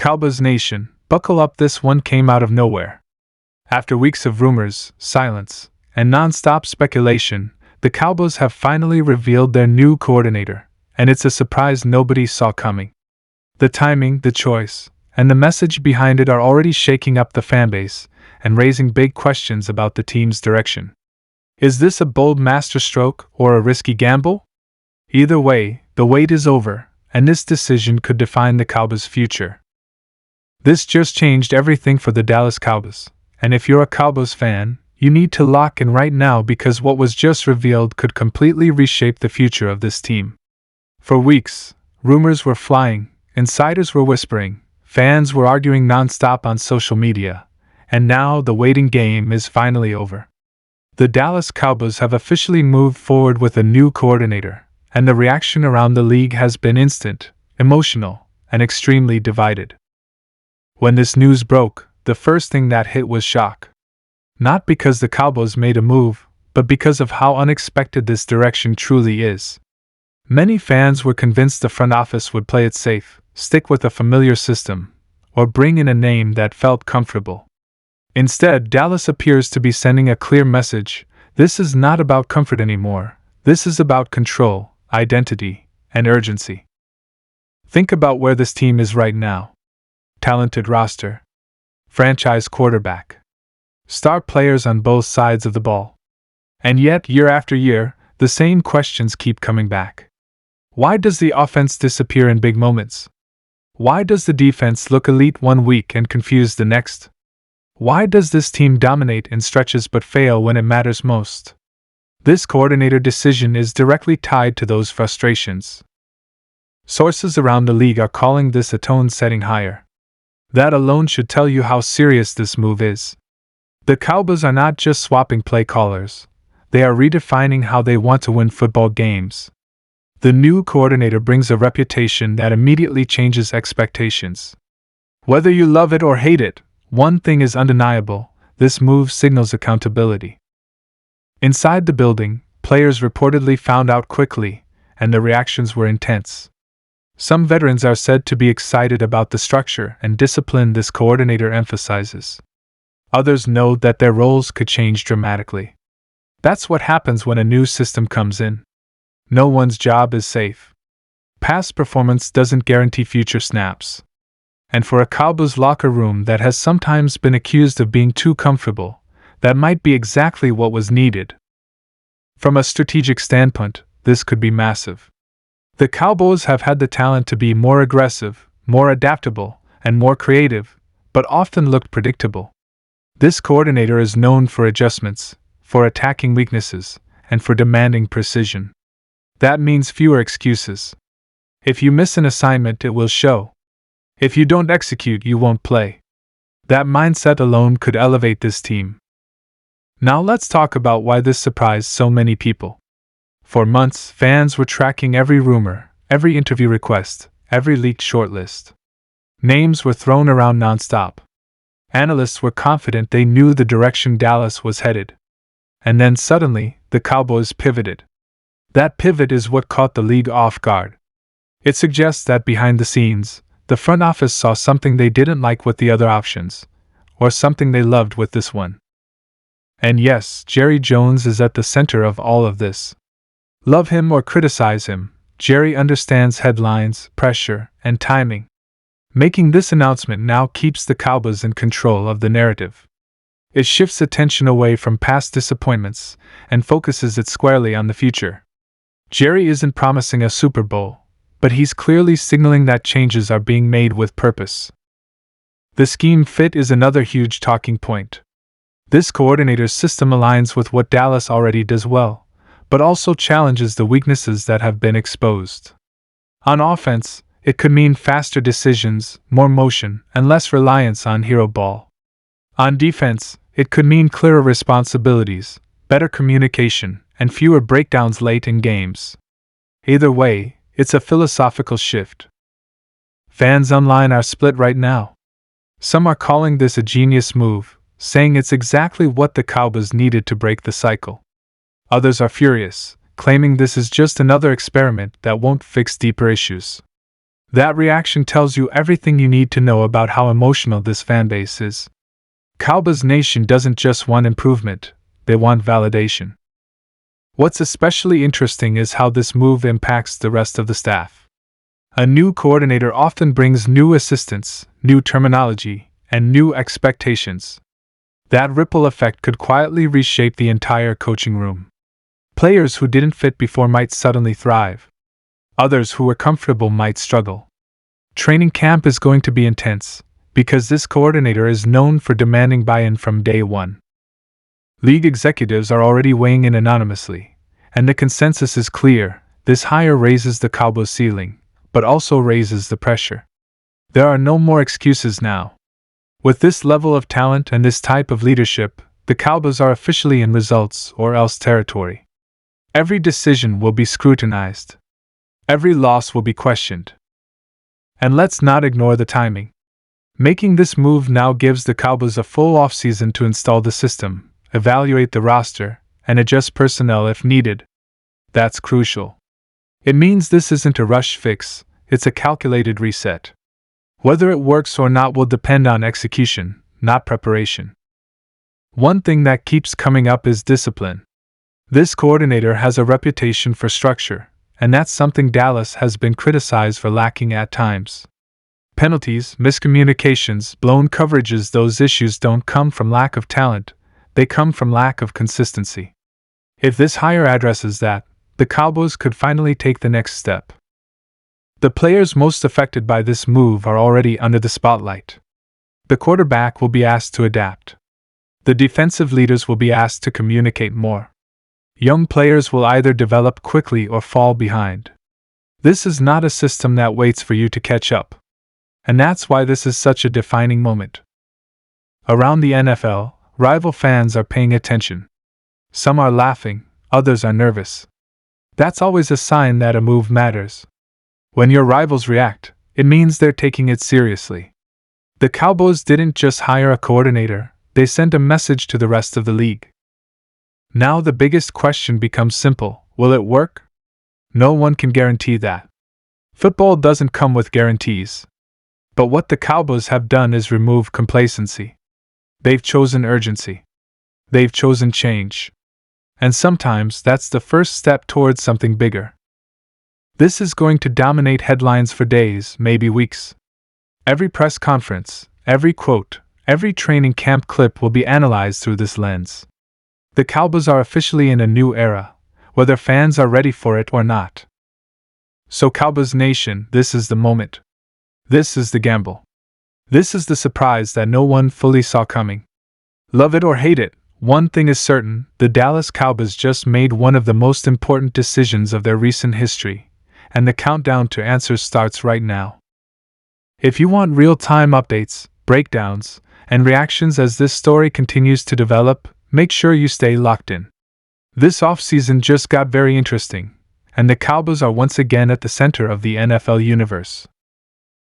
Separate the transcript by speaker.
Speaker 1: Cowboys Nation, buckle up, this one came out of nowhere. After weeks of rumors, silence, and non-stop speculation, the Cowboys have finally revealed their new coordinator, and it's a surprise nobody saw coming. The timing, the choice, and the message behind it are already shaking up the fanbase and raising big questions about the team's direction. Is this a bold masterstroke or a risky gamble? Either way, the wait is over, and this decision could define the Cowboys' future. This just changed everything for the Dallas Cowboys, and if you're a Cowboys fan, you need to lock in right now because what was just revealed could completely reshape the future of this team. For weeks, rumors were flying, insiders were whispering, fans were arguing non-stop on social media, and now the waiting game is finally over. The Dallas Cowboys have officially moved forward with a new coordinator, and the reaction around the league has been instant, emotional, and extremely divided. When this news broke, the first thing that hit was shock. Not because the Cowboys made a move, but because of how unexpected this direction truly is. Many fans were convinced the front office would play it safe, stick with a familiar system, or bring in a name that felt comfortable. Instead, Dallas appears to be sending a clear message: this is not about comfort anymore, this is about control, identity, and urgency. Think about where this team is right now. Talented roster, franchise quarterback, star players on both sides of the ball. And yet, year after year, the same questions keep coming back. Why does the offense disappear in big moments? Why does the defense look elite one week and confused the next? Why does this team dominate in stretches but fail when it matters most? This coordinator decision is directly tied to those frustrations. Sources around the league are calling this a tone-setting hire. That alone should tell you how serious this move is. The Cowboys are not just swapping play callers, they are redefining how they want to win football games. The new coordinator brings a reputation that immediately changes expectations. Whether you love it or hate it, one thing is undeniable: this move signals accountability. Inside the building, players reportedly found out quickly, and the reactions were intense. Some veterans are said to be excited about the structure and discipline this coordinator emphasizes. Others know that their roles could change dramatically. That's what happens when a new system comes in. No one's job is safe. Past performance doesn't guarantee future snaps. And for a Cowboys locker room that has sometimes been accused of being too comfortable, that might be exactly what was needed. From a strategic standpoint, this could be massive. The Cowboys have had the talent to be more aggressive, more adaptable, and more creative, but often looked predictable. This coordinator is known for adjustments, for attacking weaknesses, and for demanding precision. That means fewer excuses. If you miss an assignment, it will show. If you don't execute, you won't play. That mindset alone could elevate this team. Now let's talk about why this surprised so many people. For months, fans were tracking every rumor, every interview request, every leaked shortlist. Names were thrown around nonstop. Analysts were confident they knew the direction Dallas was headed. And then suddenly, the Cowboys pivoted. That pivot is what caught the league off guard. It suggests that behind the scenes, the front office saw something they didn't like with the other options, or something they loved with this one. And yes, Jerry Jones is at the center of all of this. Love him or criticize him, Jerry understands headlines, pressure, and timing. Making this announcement now keeps the Cowboys in control of the narrative. It shifts attention away from past disappointments and focuses it squarely on the future. Jerry isn't promising a Super Bowl, but he's clearly signaling that changes are being made with purpose. The scheme fit is another huge talking point. This coordinator's system aligns with what Dallas already does well, but also challenges the weaknesses that have been exposed. On offense, it could mean faster decisions, more motion, and less reliance on hero ball. On defense, it could mean clearer responsibilities, better communication, and fewer breakdowns late in games. Either way, it's a philosophical shift. Fans online are split right now. Some are calling this a genius move, saying it's exactly what the Cowboys needed to break the cycle. Others are furious, claiming this is just another experiment that won't fix deeper issues. That reaction tells you everything you need to know about how emotional this fanbase is. Cowboys Nation doesn't just want improvement, they want validation. What's especially interesting is how this move impacts the rest of the staff. A new coordinator often brings new assistants, new terminology, and new expectations. That ripple effect could quietly reshape the entire coaching room. Players who didn't fit before might suddenly thrive. Others who were comfortable might struggle. Training camp is going to be intense, because this coordinator is known for demanding buy-in from day one. League executives are already weighing in anonymously, and the consensus is clear: this hire raises the Cowboys' ceiling, but also raises the pressure. There are no more excuses now. With this level of talent and this type of leadership, the Cowboys are officially in results or else territory. Every decision will be scrutinized. Every loss will be questioned. And let's not ignore the timing. Making this move now gives the Cowboys a full offseason to install the system, evaluate the roster, and adjust personnel if needed. That's crucial. It means this isn't a rush fix, it's a calculated reset. Whether it works or not will depend on execution, not preparation. One thing that keeps coming up is discipline. This coordinator has a reputation for structure, and that's something Dallas has been criticized for lacking at times. Penalties, miscommunications, blown coverages — those issues don't come from lack of talent, they come from lack of consistency. If this hire addresses that, the Cowboys could finally take the next step. The players most affected by this move are already under the spotlight. The quarterback will be asked to adapt. The defensive leaders will be asked to communicate more. Young players will either develop quickly or fall behind. This is not a system that waits for you to catch up. And that's why this is such a defining moment. Around the NFL, rival fans are paying attention. Some are laughing, others are nervous. That's always a sign that a move matters. When your rivals react, it means they're taking it seriously. The Cowboys didn't just hire a coordinator, they sent a message to the rest of the league. Now the biggest question becomes simple: will it work? No one can guarantee that. Football doesn't come with guarantees. But what the Cowboys have done is remove complacency. They've chosen urgency. They've chosen change. And sometimes that's the first step towards something bigger. This is going to dominate headlines for days, maybe weeks. Every press conference, every quote, every training camp clip will be analyzed through this lens. The Cowboys are officially in a new era, whether fans are ready for it or not. So Cowboys Nation, this is the moment. This is the gamble. This is the surprise that no one fully saw coming. Love it or hate it, one thing is certain: the Dallas Cowboys just made one of the most important decisions of their recent history, and the countdown to answers starts right now. If you want real-time updates, breakdowns, and reactions as this story continues to develop, make sure you stay locked in. This offseason just got very interesting, and the Cowboys are once again at the center of the NFL universe.